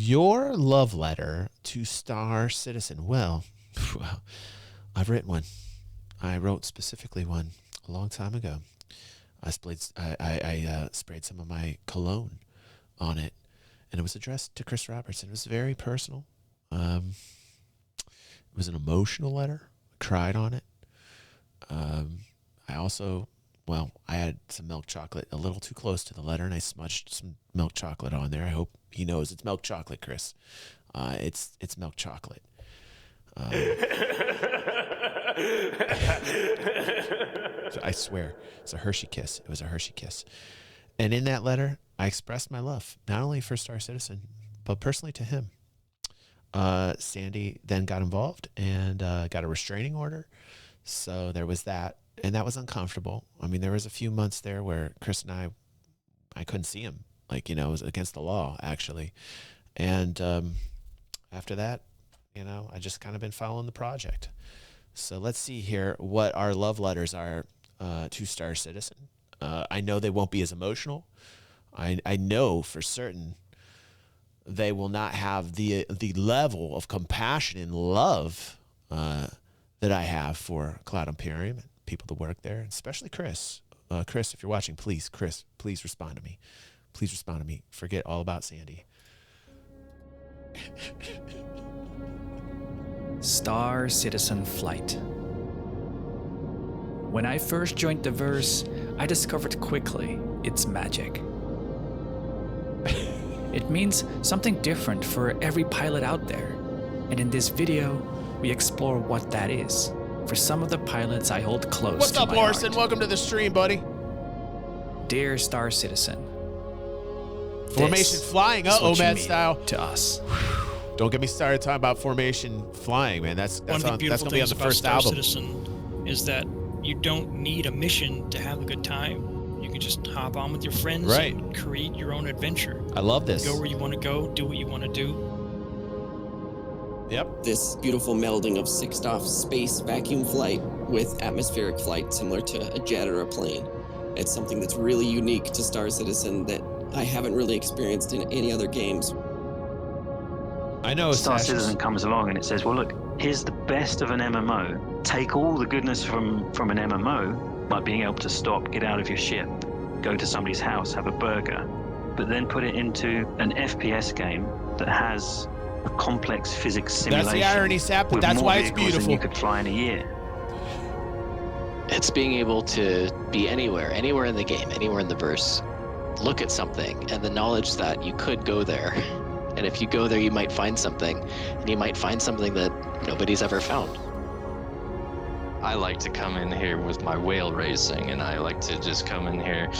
Your love letter to Star Citizen. Well, I've written one. I wrote specifically one a long time ago. I sprayed some of my cologne on it, and it was addressed to Chris Robertson. It was very personal. It was an emotional letter. I cried on it. I also, I had some milk chocolate a little too close to the letter, and I smudged some milk chocolate on there. I hope he knows it's milk chocolate, Chris. It's milk chocolate. So I swear, it's a Hershey kiss. It was a Hershey kiss. And in that letter, I expressed my love, not only for Star Citizen, but personally to him. Sandy then got involved and got a restraining order. So there was that. And that was uncomfortable. I mean, there was a few months there where Chris and I couldn't see him. Like, it was against the law, actually. And after that, I just kind of been following the project. So let's see here what our love letters are to Star Citizen. I know they won't be as emotional. I know for certain they will not have the level of compassion and love that I have for Cloud Imperium and people that work there, especially Chris. Chris, if you're watching, please respond to me. Please respond to me. Forget all about Sandy. Star Citizen Flight. When I first joined the verse, I discovered quickly its magic. It means something different for every pilot out there, and in this video, we explore what that is for some of the pilots I hold close What's to up, my Larson? heart. Welcome to the stream, buddy. Dear Star Citizen, Formation flying. what you Mad mean style. to us. Don't get me started talking about formation flying, man. That's One of the beautiful gonna be on things the about first Star album. Citizen is that you don't need a mission to have a good time. You can just hop on with your friends and create your own adventure. I love this. Go where you want to go, do what you want to do. Yep. This beautiful melding of sixth-off space vacuum flight with atmospheric flight, similar to a jet or a plane. It's something that's really unique to Star Citizen that I haven't really experienced in any other games. I know Star Citizen comes along and it says, well, look, here's the best of an MMO. Take all the goodness from an MMO, like being able to stop, get out of your ship, go to somebody's house, have a burger, but then put it into an FPS game that has a complex physics simulation. That's the irony, Sap, but with that's more why it's vehicles beautiful. than you could fly in a year. It's being able to be anywhere in the game, anywhere in the verse, look at something, and the knowledge that you could go there. And if you go there, you might find something, and you might find something that nobody's ever found. I like to come in here with my whale racing, and I like to just come in here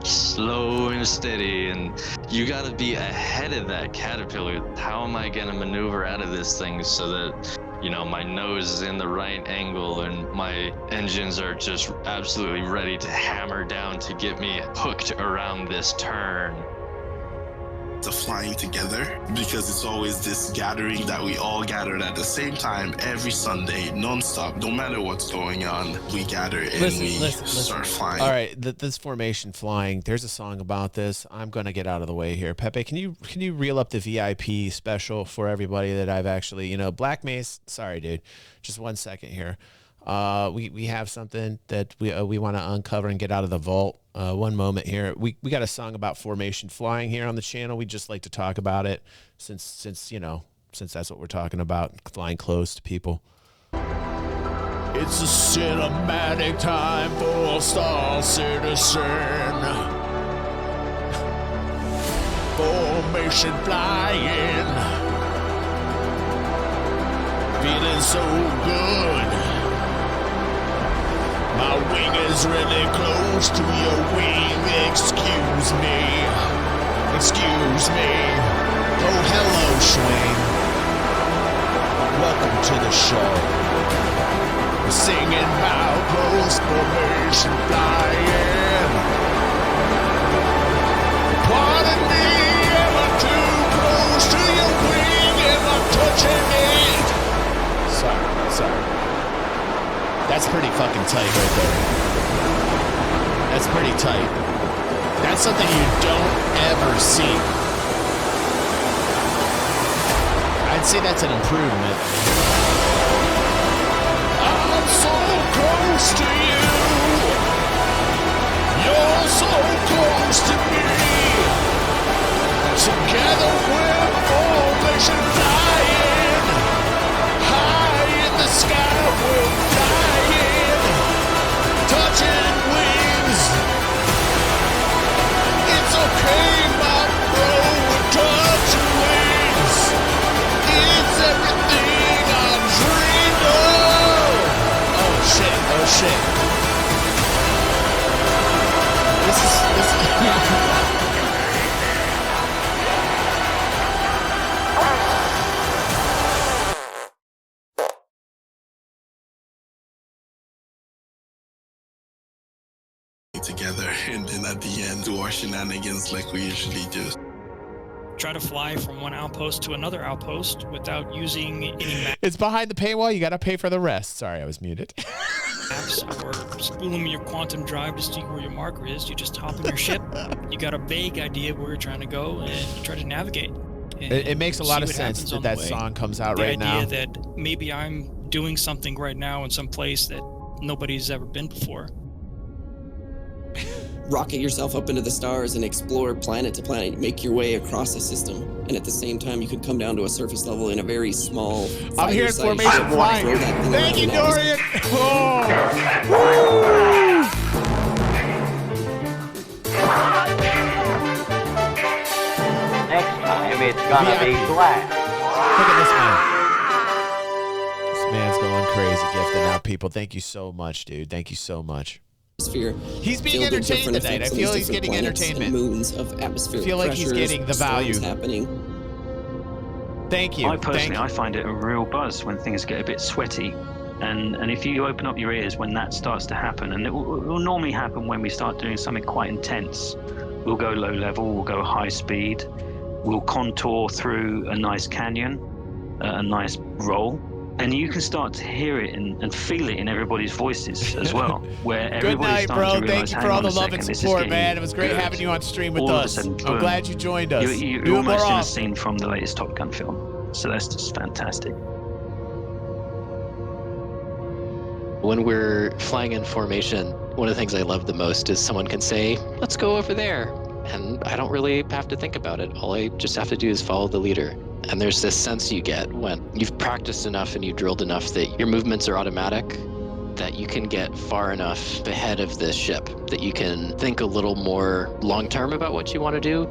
slow and steady, and you got to be ahead of that caterpillar. How am I going to maneuver out of this thing so that, my nose is in the right angle and my engines are just absolutely ready to hammer down to get me hooked around this turn? The flying together, because it's always this gathering that we all gathered at the same time every Sunday, non-stop, no matter what's going on. We gather and start flying. All right, this formation flying. There's a song about this. I'm gonna get out of the way here. Pepe, can you reel up the VIP special for everybody that I've actually, Black Mace. Sorry, dude. Just 1 second here. We have something that we want to uncover and get out of the vault. One moment here. We got a song about formation flying here on the channel. We just like to talk about it since that's what we're talking about, flying close to people. It's a cinematic time for Star Citizen. Formation flying. Feeling so good. My wing is really close to your wing. Excuse me. Oh, hello, Schwing. Welcome to the show. We're singing about close formation flying. Pardon me, am I too close to your wing? Am I touching it? Sorry. That's pretty fucking tight right there. That's pretty tight. That's something you don't ever see. I'd say that's an improvement. I'm so close to you. You're so close to me. Together we're formation flying. High in the sky we're flying. Touching wings. It's okay, my bro, we're touching wings. It's everything I dreamed of. Oh shit, oh shit. This is together, and then at the end do our shenanigans like we usually do. Try to fly from one outpost to another outpost without using any It's behind the paywall. You got to pay for the rest. Sorry, I was muted. maps or spooling your quantum drive to see where your marker is. You just hop in your ship. You got a vague idea where you're trying to go, and you try to navigate. It makes a lot of sense that that song comes out right now. The idea that maybe I'm doing something right now in some place that nobody's ever been before. Rocket yourself up into the stars and explore planet to planet. Make your way across a system, and at the same time, you can come down to a surface level in a very small. I'm here in formation flying. Thank you, Dorian. Oh. Next time, it's gonna be black. Look at this man. This man's going crazy, gifting out people. Thank you so much, dude. Thank you so much. He's being entertained tonight. I feel he's getting entertainment. Moons of atmospheric I feel like he's getting the value. Happening. Thank you. I personally, I find it a real buzz when things get a bit sweaty. And if you open up your ears when that starts to happen, and it will normally happen when we start doing something quite intense. We'll go low level, we'll go high speed, we'll contour through a nice canyon, a nice roll. And you can start to hear it and feel it in everybody's voices as well, where everybody's starting to realize, thank you for all the love and support, man. It was great having you on stream with us. I'm glad you joined us. You're almost in a scene from the latest Top Gun film, so that's just fantastic. When we're flying in formation, one of the things I love the most is someone can say, let's go over there. And I don't really have to think about it. All I just have to do is follow the leader. And there's this sense you get when you've practiced enough and you've drilled enough that your movements are automatic, that you can get far enough ahead of the ship, that you can think a little more long-term about what you want to do.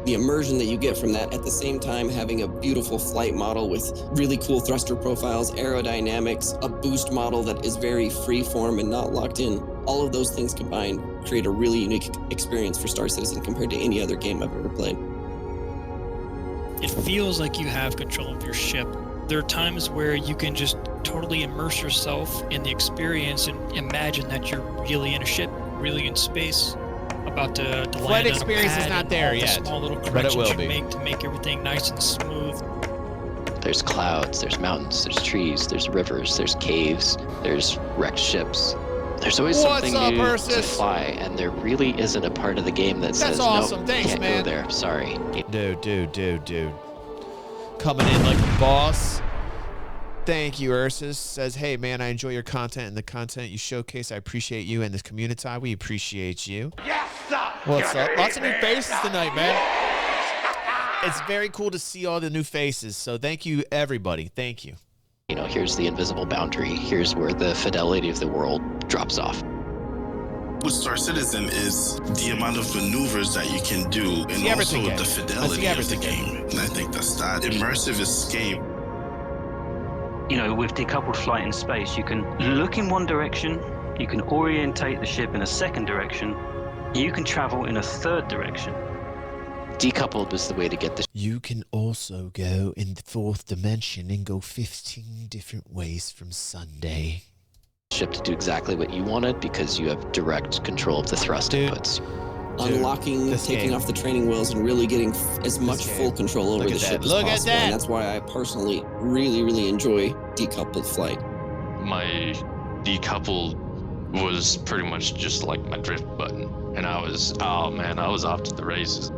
The immersion that you get from that, at the same time having a beautiful flight model with really cool thruster profiles, aerodynamics, a boost model that is very free-form and not locked in. All of those things combined create a really unique experience for Star Citizen compared to any other game I've ever played. It feels like you have control of your ship. There are times where you can just totally immerse yourself in the experience and imagine that you're really in a ship, really in space, about to land Flight experience is not there yet, small little but it will be. make to make everything nice and smooth. There's clouds, there's mountains, there's trees, there's rivers, there's caves, there's wrecked ships. There's always something new to fly, and there really isn't a part of the game that says, awesome. Nope, Thanks, can't man. go there, sorry. Dude. Coming in like a boss. Thank you, Ursus. Says, hey, man, I enjoy your content and the content you showcase. I appreciate you and this community. We appreciate you. Yes, sir. What's up? Lots of new faces tonight, man. It's very cool to see all the new faces. So thank you, everybody. Thank you. You know, here's the invisible boundary. Here's where the fidelity of the world drops off. With Star Citizen is the amount of maneuvers that you can do, and also the fidelity of the game. And I think that's that immersive escape. You know, with decoupled flight in space, you can look in one direction, you can orientate the ship in a second direction, you can travel in a third direction. Decoupled was the way to get the... You can also go in the fourth dimension and go 15 different ways from Sunday. Ship to do exactly what you wanted because you have direct control of the thrust inputs. Unlocking, taking off the training wheels, and really getting as much full control over the ship as possible. And that's why I personally really enjoy decoupled flight. My decoupled was pretty much just like my drift button. And I was, oh man, I was off to the races.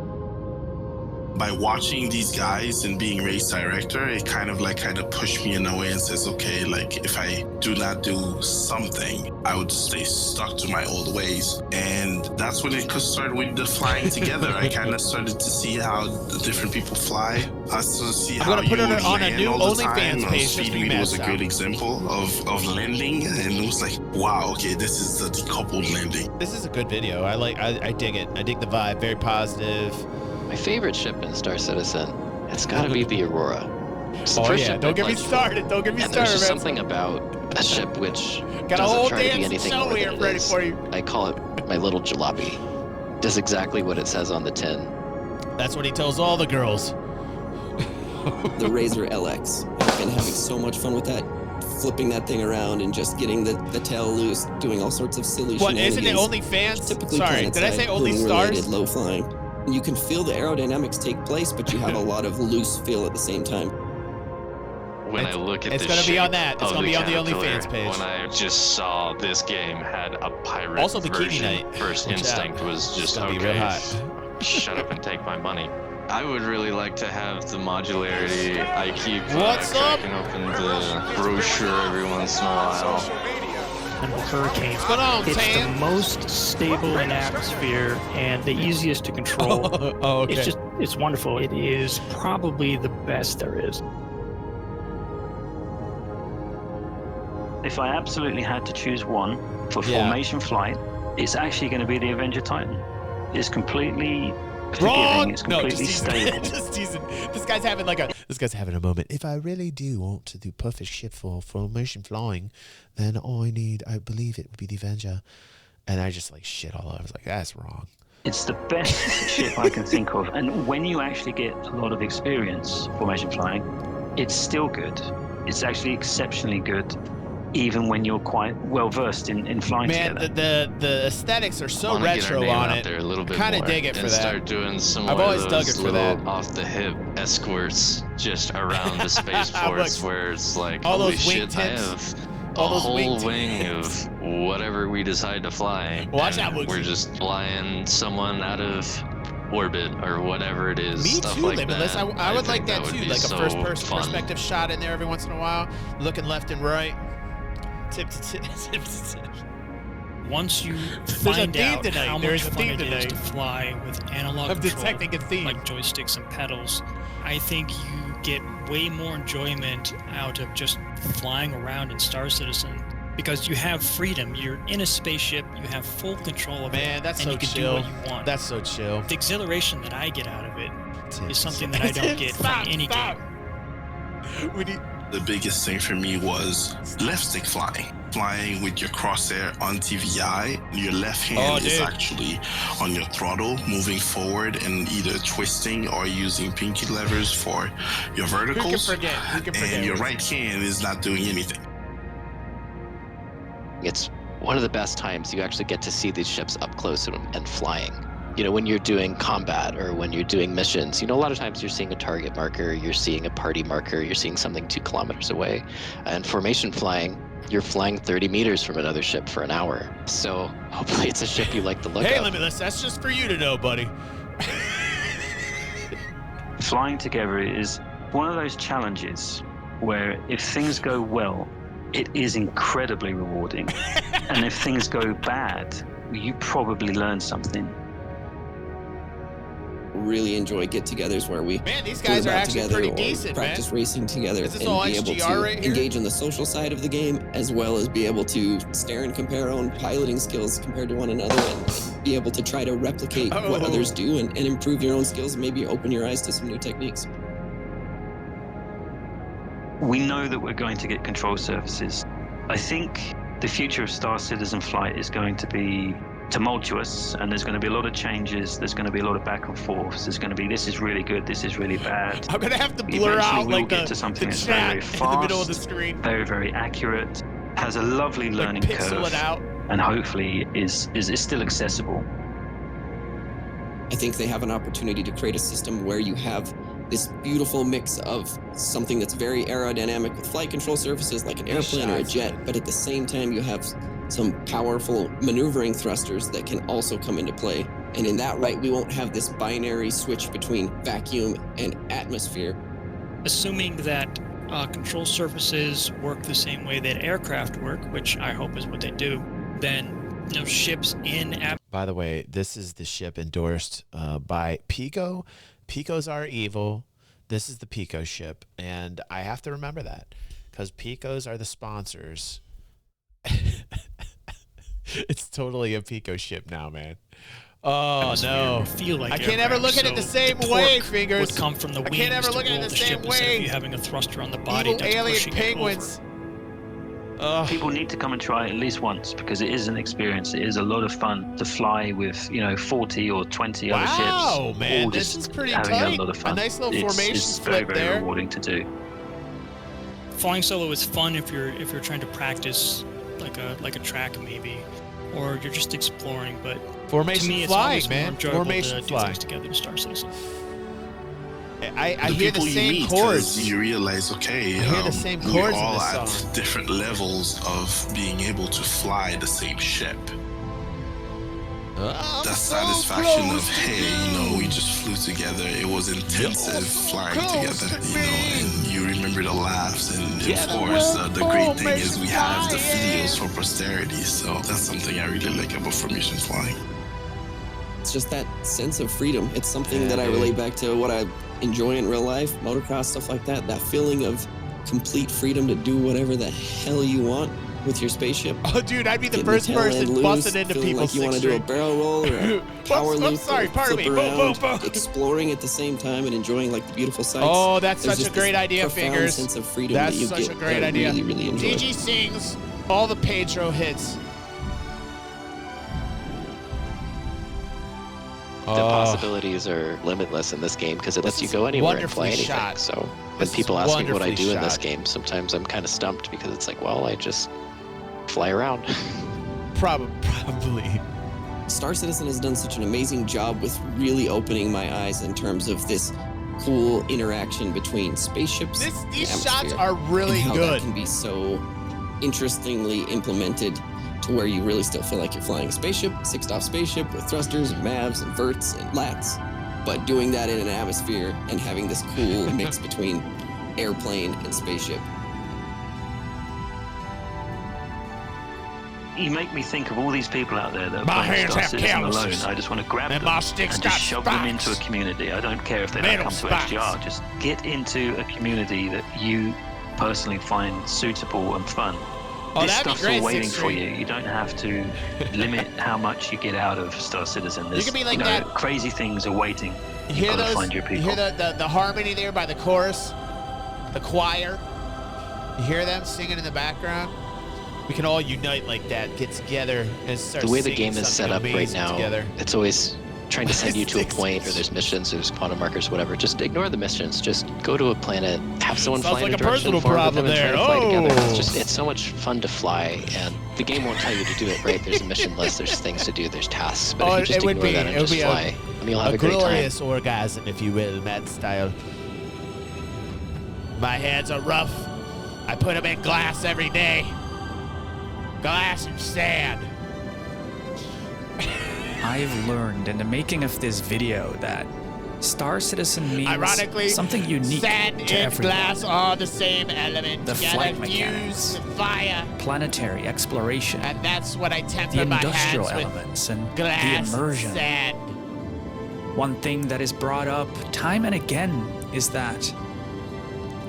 by watching these guys and being race director, it kind of pushed me in a way and says, okay, like if I do not do something, I would stay stuck to my old ways. And that's when it started with the flying together. I kind of started to see how the different people fly. I started to see how you would land all the time. Speed was a great example of landing, and it was like, wow, okay, this is the decoupled landing. This is a good video. I dig it. I dig the vibe. Very positive. My favorite ship in Star Citizen, it's got to be the Aurora. Oh yeah, don't get me started. Don't get me started. There's just something about a ship which got a whole doesn't try to be damn anything show more here than it ready is. for you. I call it my little jalopy. Does exactly what it says on the tin. That's what he tells all the girls. The Razor LX. I've been having so much fun with that. Flipping that thing around and just getting the tail loose, doing all sorts of silly shenanigans. What, isn't it only fans? Typically Sorry, did I say only stars? Low flying. You can feel the aerodynamics take place, but you have a lot of loose feel at the same time. When I look at it's this gonna be on that. It's of gonna be on the Caterpillar, OnlyFans page. When I just saw this game had a pirate Also Bikini version, Night. first Watch instinct out. was just, It's gonna be real okay, hot. shut up and take my money. I would really like to have the modularity. I keep What's up? cracking open the brochure every once in a while. And the Hurricane. What's going on, It's Sam? the most stable in atmosphere and the easiest to control. Oh, okay. It's wonderful. It is probably the best there is. If I absolutely had to choose one for formation flight, it's actually going to be the Avenger Titan. It's completely Wrong. forgiving. It's No, completely just stable. just teasing. This guy's having a moment. If I really do want to do perfect ship for formation flying, then I believe it would be the Avenger. And I just like shit all over. I was like, that's wrong. It's the best ship I can think of. And when you actually get a lot of experience formation flying, it's still good. It's actually exceptionally good, even when you're quite well versed in flying together. Man, the aesthetics are so retro on it. There a little bit Kind of more dig it for and that. Start doing some I've more always of dug those it for little that. off the hip escorts just around the spaceports where it's like, all holy those wing shit, I tips. have All a those whole wing wing of whatever we decide to fly. Watch and out, Woodsy. we're just flying someone out of orbit or whatever it is. Me stuff too, like Limitless. that. I would like think that would too, be like a so first-person fun. perspective shot in there every once in a while, looking left and right, tip to tip, tip to tip. Once you There's a find theme out tonight. how There's much a fun theme it is tonight. to fly with analog I'm control, detecting a theme. like joysticks and pedals, I think you get way more enjoyment out of just flying around in Star Citizen because you have freedom. You're in a spaceship. You have full control of it. Man, that's and so you can chill. do what you want. That's so chill. The exhilaration that I get out of it Tip, is something tip, that I don't tip. get Stop, from any stop. game. We need. The biggest thing for me was left stick flying. Flying with your crosshair on TVI, your left hand is actually on your throttle, moving forward and either twisting or using pinky levers for your verticals. Who can forget? And your right hand is not doing anything. It's one of the best times you actually get to see these ships up close and flying. You know, when you're doing combat or when you're doing missions, you know, a lot of times you're seeing a target marker, you're seeing a party marker, you're seeing something 2 kilometers away. And formation flying, you're flying 30 meters from another ship for an hour. So hopefully it's a ship you like the look Hey, of. Limitless, that's just for you to know, buddy. Flying together is one of those challenges where if things go well, it is incredibly rewarding. And if things go bad, you probably learn something. Really enjoy get-togethers where we these guys are actually together pretty or decent, practice man. racing together Is this and all be able XGR to right here? engage in the social side of the game as well as be able to stare and compare our own piloting skills compared to one another and be able to try to replicate what others do and improve your own skills and maybe open your eyes to some new techniques. We know that we're going to get control surfaces. I think the future of Star Citizen flight is going to be tumultuous, and there's going to be a lot of changes. There's going to be a lot of back and forth. There's going to be, this is really good, this is really bad. I'm gonna have to blur out we'll like get the to something that's chat very, very fast, in the middle of the screen. very, very accurate, has a lovely learning pixel curve, it out. and hopefully is still accessible. I think they have an opportunity to create a system where you have this beautiful mix of something that's very aerodynamic with flight control surfaces like an airplane or a jet, but at the same time you have some powerful maneuvering thrusters that can also come into play And in that right, we won't have this binary switch between vacuum and atmosphere. Assuming that control surfaces work the same way that aircraft work, which I hope is what they do, then ships in. By the way, this is the ship endorsed by Pico. Picos are evil. This is the Pico ship, and I have to remember that because Picos are the sponsors. It's totally a Pico ship now, man. Oh no! Feel like I can't ever look at it the same way, Fingers. Would come from the I can't ever look at it the same way. Of you having a thruster on the body Evil that's alien pushing penguins. People need to come and try it at least once because it is an experience. It is a lot of fun to fly with 40 or 20 other ships. Wow, man, all this just is pretty having tight. a lot of fun. A nice little formation it's very, flip very there. rewarding to do. Flying solo is fun if you're trying to practice like a track maybe, or you're just exploring. But Formation to me, it's flying, always man. more enjoyable Formation to flying. do things together to Star Citizen. I hear the people same you meet, chords. 'cause you realize, okay, I hear the same we're chords in all this at song. different levels of being able to fly the same ship. That satisfaction of, hey, we just flew together. It was intensive flying together, and you remember the laughs. And of course, the great thing is we have the videos for posterity. So that's something I really like about formation flying. It's just that sense of freedom. It's something that I relate back to what I enjoy in real life, motocross, stuff like that. That feeling of complete freedom to do whatever the hell you want with your spaceship. Oh, dude, I'd be the Getting first tail end person loose, busting into feeling people's like you want to do a barrel roll or a power loop, sorry, or pardon me. flip Boom, around, boom, boom. exploring at the same time and enjoying like the beautiful sights. Oh, that's There's such a just this great idea, profound Fingers. sense of freedom That's that you such get a great that I idea. really, really enjoy. DG sings all the Pedro hits. The possibilities are limitless in this game because it lets you go anywhere and fly anything. Shot. So when people ask me what I do in this shot. game, sometimes I'm kind of stumped because it's like, well, I just fly around. Probably. Star Citizen has done such an amazing job with really opening my eyes in terms of this cool interaction between spaceships and These shots atmosphere, are really and how good. that can be so interestingly implemented to where you really still feel like you're flying a spaceship, six-off spaceship with thrusters and mavs and verts and lats, but doing that in an atmosphere and having this cool mix between airplane and spaceship. You make me think of all these people out there that are My playing hands Star have Citizen alone. calluses. I just want to grab And them my and stick's just got shove them into a spikes. community. I don't care if they Metal don't come to spikes. HDR. Just get into a community that you personally find suitable and fun. Oh, This that'd be stuff's great, all waiting Six for Street. you. You don't have to limit how much you get out of Star Citizen. There's, could be like that- crazy things are waiting. You You've hear got to those? find your You people. hear the harmony there by the chorus, the choir. You hear them singing in the background. We can all unite like that, get together, and start. The way the singing game is set something up right amazing now, together. it's always trying to send you to a point, or there's missions, there's quantum markers, whatever. Just ignore the missions. Just go to a planet, have someone Sounds fly in like a a direction, personal forward with them, problem and try there. to fly together. Oh. It's so much fun to fly, and the game won't tell you to do it, right? There's a mission list, there's things to do, there's tasks. But Oh, if you just it would ignore be- that and it would just be a- fly, I mean, you'll have a great time. glorious orgasm, if you will, Mad style. My hands are rough. I put them in glass every day. Glass and sand. I've learned in the making of this video that Star Citizen means Ironically, something unique sand to and everyone. glass are the same element. The Together flight fused mechanics. with fire, Planetary exploration, and that's what I the temper my industrial hands with. elements, and Glass the immersion. and sand. One thing that is brought up time and again is that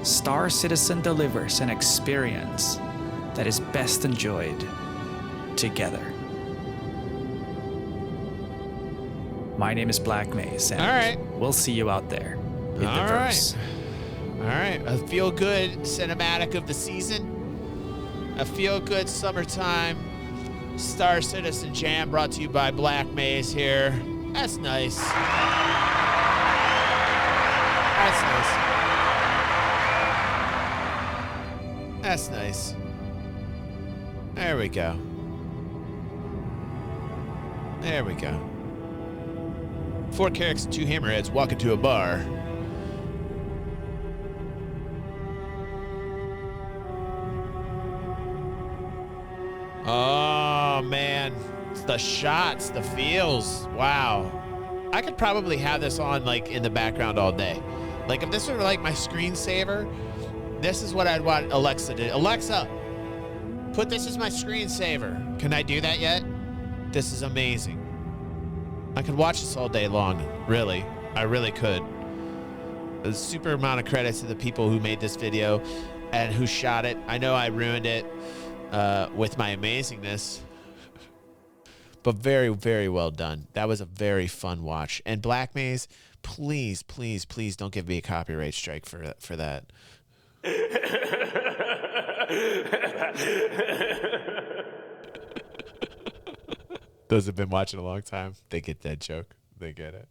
Star Citizen delivers an experience that is best enjoyed together. My name is Black Maze, and All right. we'll see you out there in the All verse. All right, a feel-good cinematic of the season. A feel-good summertime Star Citizen Jam brought to you by Black Maze here. That's nice. That's nice. That's nice. There we go. There we go. 4 carrots and 2 hammerheads walk into a bar. Oh, man. It's the shots, the feels. Wow. I could probably have this on like in the background all day. Like if this were like my screensaver, this is what I'd want Alexa to do. Alexa, put this as my screensaver. Can I do that yet? This is amazing. I could watch this all day long. Really. I really could. A super amount of credits to the people who made this video and who shot it. I know I ruined it with my amazingness, but very, very well done. That was a very fun watch. And Black Maze, please, please, please don't give me a copyright strike for that. Those who've been watching a long time, they get that joke. They get it.